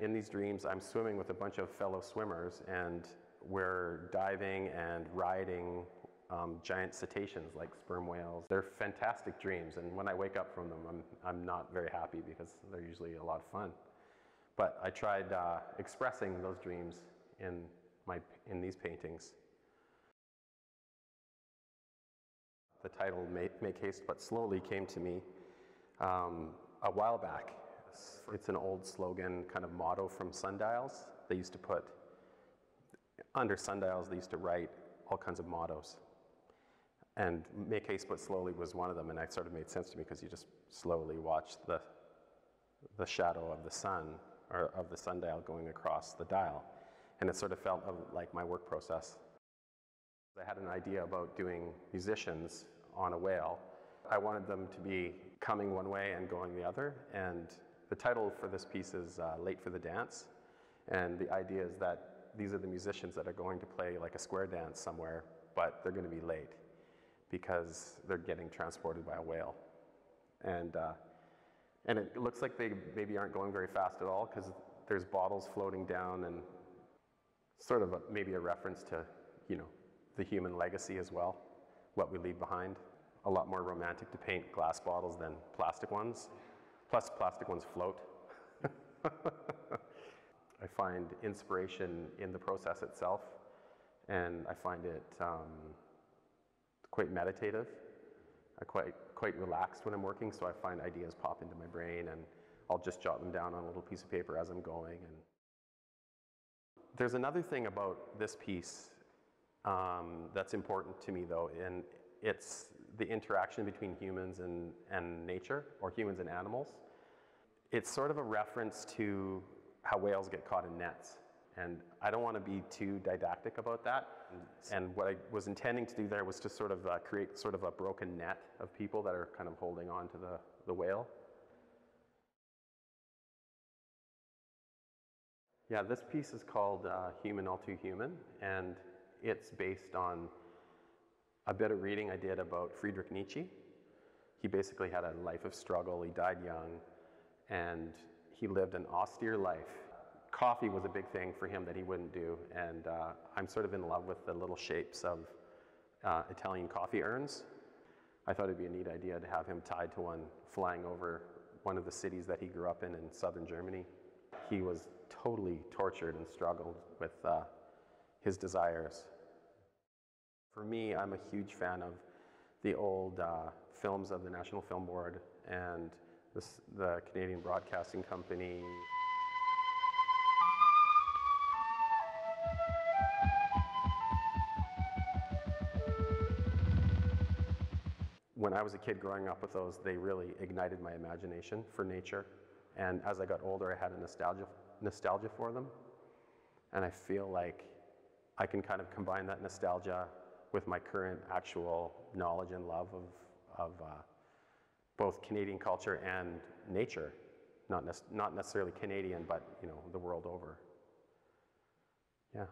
In these dreams, I'm swimming with a bunch of fellow swimmers, and we're diving and riding giant cetaceans like sperm whales. They're fantastic dreams, and when I wake up from them, I'm not very happy because they're usually a lot of fun. But I tried expressing those dreams in these paintings. The title, Make Haste But Slowly, came to me a while back. It's an old slogan, kind of motto from sundials. They used to put, under sundials, they used to write all kinds of mottos. And Make Haste But Slowly was one of them, and it sort of made sense to me because you just slowly watch the shadow of the sun, or of the sundial going across the dial. And it sort of felt like my work process. I had an idea about doing musicians on a whale. I wanted them to be coming one way and going the other, and the title for this piece is Late for the Dance, and the idea is that these are the musicians that are going to play like a square dance somewhere, but they're going to be late because they're getting transported by a whale. And it looks like they maybe aren't going very fast at all because there's bottles floating down, and sort of maybe a reference to, you know, the human legacy as well, what we leave behind. A lot more romantic to paint glass bottles than plastic ones. Plus, plastic ones float. I find inspiration in the process itself, and I find it quite meditative. I'm quite relaxed when I'm working, so I find ideas pop into my brain, and I'll just jot them down on a little piece of paper as I'm going. And there's another thing about this piece that's important to me, though, and it's the interaction between humans and nature, or humans and animals. It's sort of a reference to how whales get caught in nets. And I don't want to be too didactic about that. And what I was intending to do there was to sort of create sort of a broken net of people that are kind of holding on to the whale. Yeah, this piece is called Human All Too Human, and it's based on a bit of reading I did about Friedrich Nietzsche. He basically had a life of struggle. He died young, and he lived an austere life. Coffee was a big thing for him that he wouldn't do, and I'm sort of in love with the little shapes of Italian coffee urns. I thought it'd be a neat idea to have him tied to one flying over one of the cities that he grew up in southern Germany. He was totally tortured and struggled with his desires. For me, I'm a huge fan of the old films of the National Film Board and the Canadian Broadcasting Company. When I was a kid growing up with those, they really ignited my imagination for nature. And as I got older, I had a nostalgia for them. And I feel like I can kind of combine that nostalgia with my current actual knowledge and love of both Canadian culture and nature. Not necessarily Canadian, but, you know, the world over. Yeah.